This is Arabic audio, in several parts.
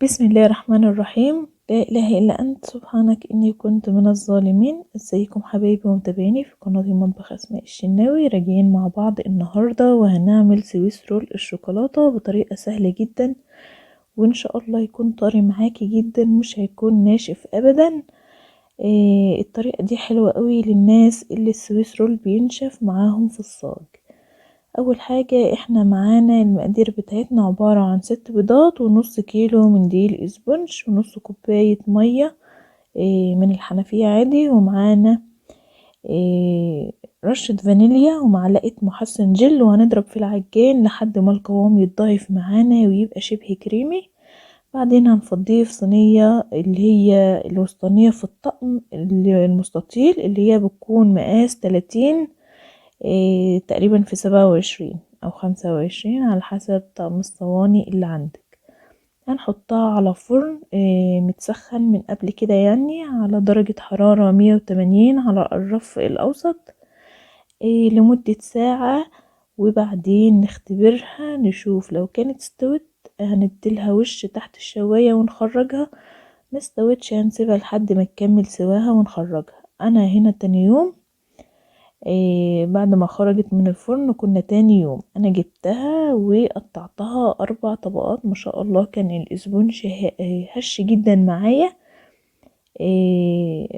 بسم الله الرحمن الرحيم. لا إله إلا أنت سبحانك إني كنت من الظالمين. ازيكم حبايبي ومتابعيني في قناة مطبخ أسماء الشناوي؟ راجعين مع بعض النهاردة وهنعمل سويس رول الشوكولاتة بطريقة سهلة جدا، وإن شاء الله يكون طري معاكي جدا، مش هيكون ناشف أبدا. الطريقة دي حلوة قوي للناس اللي السويس رول بينشف معاهم في الصاج. اول حاجة احنا معانا المقادير بتاعتنا عبارة عن 6 بيضات ونص كيلو من دقيق الاسبونج ونص كوباية مية من الحنفية عادي، ومعانا رشة فانيليا ومعلقة محسن جل، وهنضرب في العجين لحد ما القوام يتضاعف معانا ويبقى شبه كريمي. بعدين هنفضيه في صينية اللي هي الوسطانية في الطقم المستطيل، اللي هي بتكون مقاس 30 تقريبا في 27 أو 25 على حسب طقم الصواني اللي عندك. هنحطها على فرن متسخن من قبل كده، يعني على درجة حرارة 180 على الرف الأوسط لمدة ساعة، وبعدين نختبرها نشوف لو كانت استوت هنديلها وش تحت الشواية ونخرجها، ما استوتش هنسيبها لحد ما تكمل سواها ونخرجها. انا هنا تاني يوم بعد ما خرجت من الفرن، كنا تاني يوم انا جبتها وقطعتها 4 طبقات. ما شاء الله كان الاسبونج هش جدا معايا،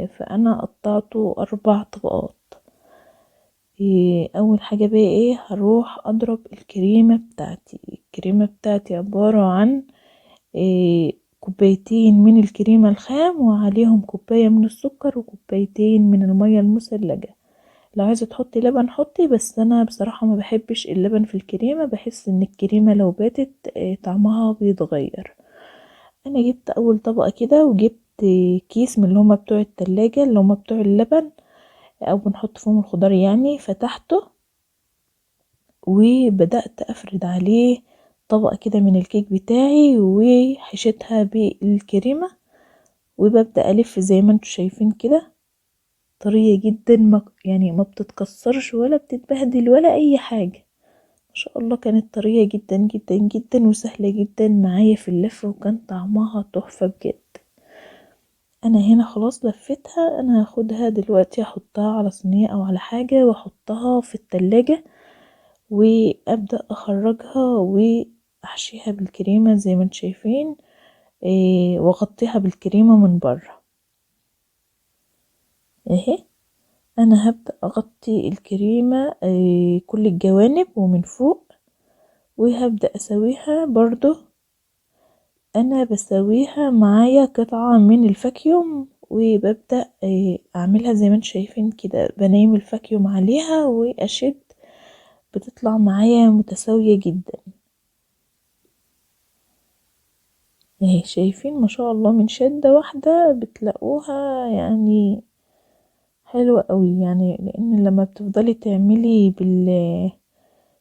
فانا قطعته 4 طبقات. اول حاجة بقى هروح اضرب الكريمة بتاعتي. الكريمة بتاعتي عبارة عن كوبايتين من الكريمة الخام وعليهم كوباية من السكر وكوبايتين من المية المثلجة. لو عايزة تحطي لبن حطي، بس انا بصراحة ما بحبش اللبن في الكريمة، بحس ان الكريمة لو باتت طعمها بيتغير. انا جبت اول طبقة كده، وجبت كيس من اللي هما بتوع التلاجة اللي هما بتوع اللبن او بنحط فيهم الخضار، يعني فتحته وبدأت افرد عليه طبقة كده من الكيك بتاعي وحشيتها بالكريمة، وببدأ الف زي ما انتوا شايفين كده. طرية جدا، يعني ما بتتكسرش ولا بتتبهدل ولا اي حاجة. ما شاء الله كانت طرية جدا جدا جدا وسهلة جدا معايا في اللف، وكان طعمها تحفة بجد. انا هنا خلاص لفتها، انا هاخدها دلوقتي احطها على صينية او على حاجة واحطها في التلاجة، وابدأ اخرجها واحشيها بالكريمة زي ما انتم شايفين، واغطيها بالكريمة من بره اهي. انا هبدأ اغطي الكريمة كل الجوانب ومن فوق، وهبدأ اسويها برضو. انا بسويها معايا قطعة من الفاكيوم، وببدأ اعملها زي ما انتم شايفين كده، بنيم الفاكيوم عليها واشد، بتطلع معايا متساوية جدا اهي. شايفين ما شاء الله من شدة واحدة بتلاقوها يعني حلوة قوي، يعني لان لما بتفضلي تعملي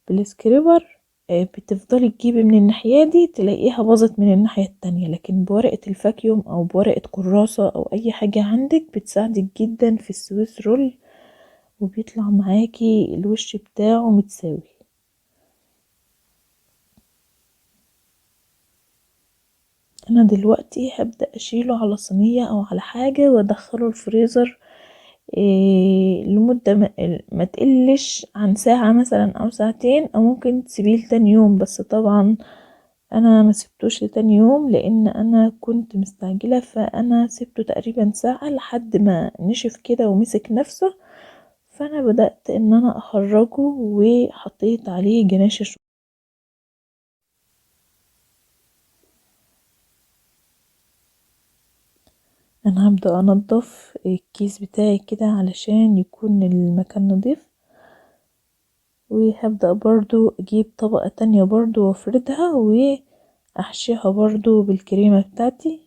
بالسكريبر بتفضلي تجيبي من الناحية دي تلاقيها باظت من الناحية التانية، لكن بورقة الفاكيوم او بورقة كراسة او اي حاجة عندك بتساعدك جدا في السويس رول، وبيطلع معاكي الوش بتاعه متساوي. انا دلوقتي هبدأ اشيله على صينية او على حاجة وادخله الفريزر لمدة ما تقلش عن ساعة مثلا او ساعتين، او ممكن تسيبيه تاني يوم. بس طبعا انا ما سبتوش لتاني يوم لان انا كنت مستعجلة، فانا سبته تقريبا ساعة لحد ما نشف كده ومسك نفسه. فانا بدأت ان انا اخرجه وحطيت عليه جناش انا هبدأ انضف الكيس بتاعي كده علشان يكون المكان نضيف، وهبدأ برضو اجيب طبقة تانية برضو وافردها واحشيها برضو بالكريمة بتاعتي.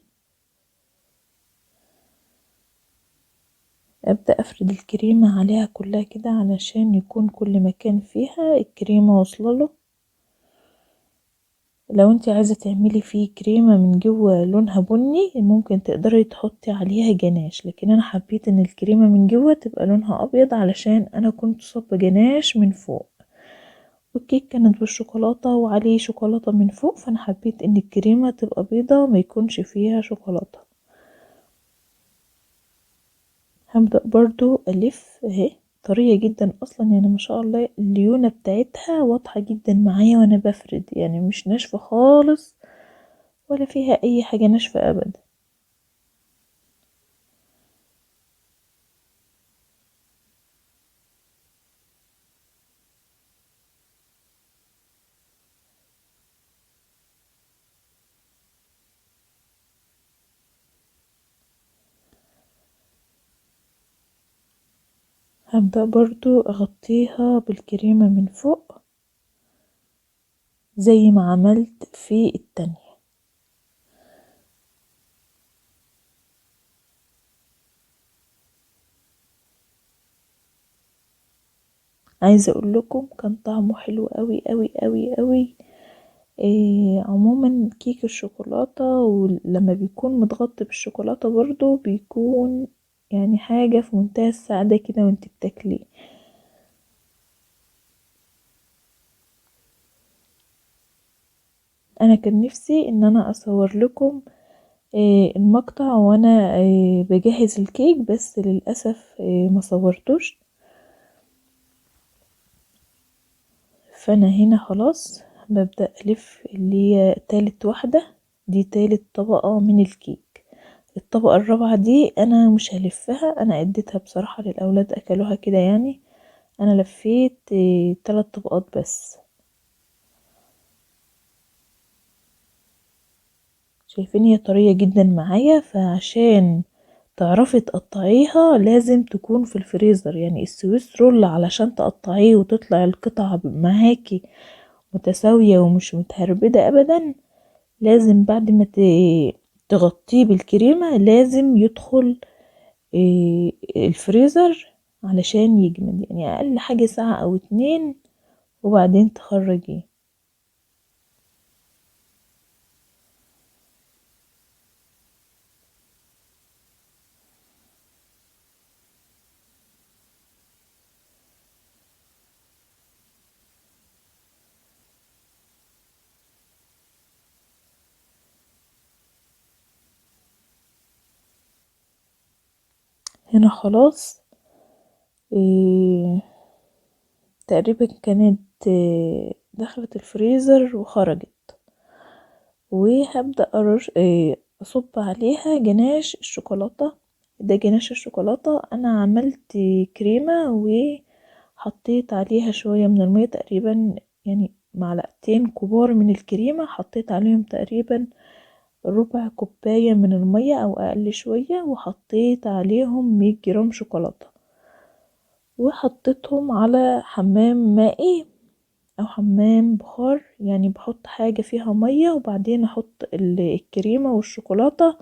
ابدأ افرد الكريمة عليها كلها كده علشان يكون كل مكان فيها الكريمة واصلة. لو انت عايزة تعملي فيه كريمة من جوه لونها بني ممكن تقدري تحطي عليها جناش، لكن انا حبيت ان الكريمة من جوه تبقى لونها ابيض علشان انا كنت صب جناش من فوق. والكيك كانت بالشوكولاتة وعليه شوكولاتة من فوق، فانا حبيت ان الكريمة تبقى بيضة ما يكونش فيها شوكولاتة. هبدأ برضو ألف اهي، طرية جدا اصلا يعني ما شاء الله، الليونة بتاعتها واضحة جدا معايا وانا بفرد، يعني مش ناشفة خالص ولا فيها اي حاجة ناشفة ابدا. هبدأ برضو اغطيها بالكريمة من فوق زي ما عملت في التانية. عايزة اقول لكم كان طعمه حلو قوي قوي قوي قوي. عموما كيك الشوكولاتة ولما بيكون متغطي بالشوكولاتة برضو بيكون يعني حاجة في منتهى السعادة كده وانت بتاكليه. انا كان نفسي ان انا اصور لكم المقطع وانا بجهز الكيك، بس للأسف ما صورتوش. فانا هنا خلاص ببدأ الف اللي هي تالت واحدة، دي تالت طبقة من الكيك. الطبقة الرابعة دي انا مش هلفها، انا اديتها بصراحة للاولاد اكلوها كده يعني. انا لفيت 3 طبقات بس. شايفين هي طرية جدا معايا، فعشان تعرفي تقطعيها لازم تكون في الفريزر. يعني السويس رول علشان تقطعيه وتطلع القطعة معاكي متساوية ومش متهربدة ابدا، لازم بعد ما تغطيه بالكريمة لازم يدخل الفريزر علشان يجمد، يعني اقل حاجة ساعة او 2 وبعدين تخرجيه. هنا خلاص تقريبا كانت دخلت الفريزر وخرجت. وهبدأ أرش أصب عليها جناش الشوكولاتة. ده جناش الشوكولاتة، أنا عملت كريمة وحطيت عليها شوية من المية تقريبا، يعني معلقتين كبار من الكريمة حطيت عليهم تقريبا ربع كوباية من المية أو أقل شوية، وحطيت عليهم 100 جرام شوكولاتة وحطيتهم على حمام مائي او حمام بخار، يعني بحط حاجة فيها مية وبعدين احط الكريمة والشوكولاتة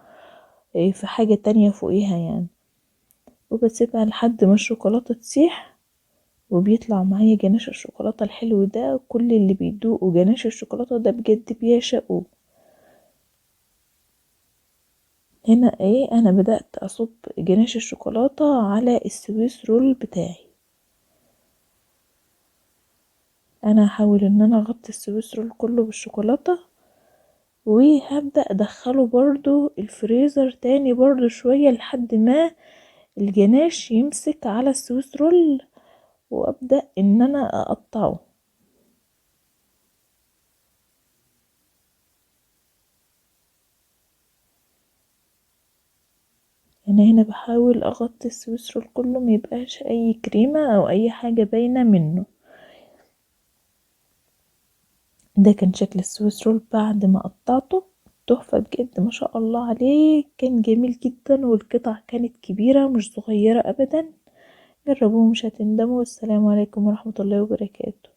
في حاجة تانية فوقيها يعني، وبسيبها لحد ما الشوكولاتة تسيح. وبيطلع معايا جناش الشوكولاتة الحلو ده، كل اللي بيدوقوا جناش الشوكولاتة ده بجد بيعشقوه. هنا ايه، انا بدأت اصب جناش الشوكولاتة على السويس رول بتاعي. انا هحاول ان انا اغطي السويس رول كله بالشوكولاتة، وهبدأ ادخله برضو الفريزر تاني برضو شوية لحد ما الجناش يمسك على السويس رول، وابدأ ان انا اقطعه. انا هنا بحاول اغطي السويس رول كله ما يبقاش اي كريمة او اي حاجة باينة منه. ده كان شكل السويس رول بعد ما قطعته، تحفة بجد ما شاء الله عليه، كان جميل جدا والقطع كانت كبيرة مش صغيرة ابدا. جربوه مش هتندموا، والسلام عليكم ورحمة الله وبركاته.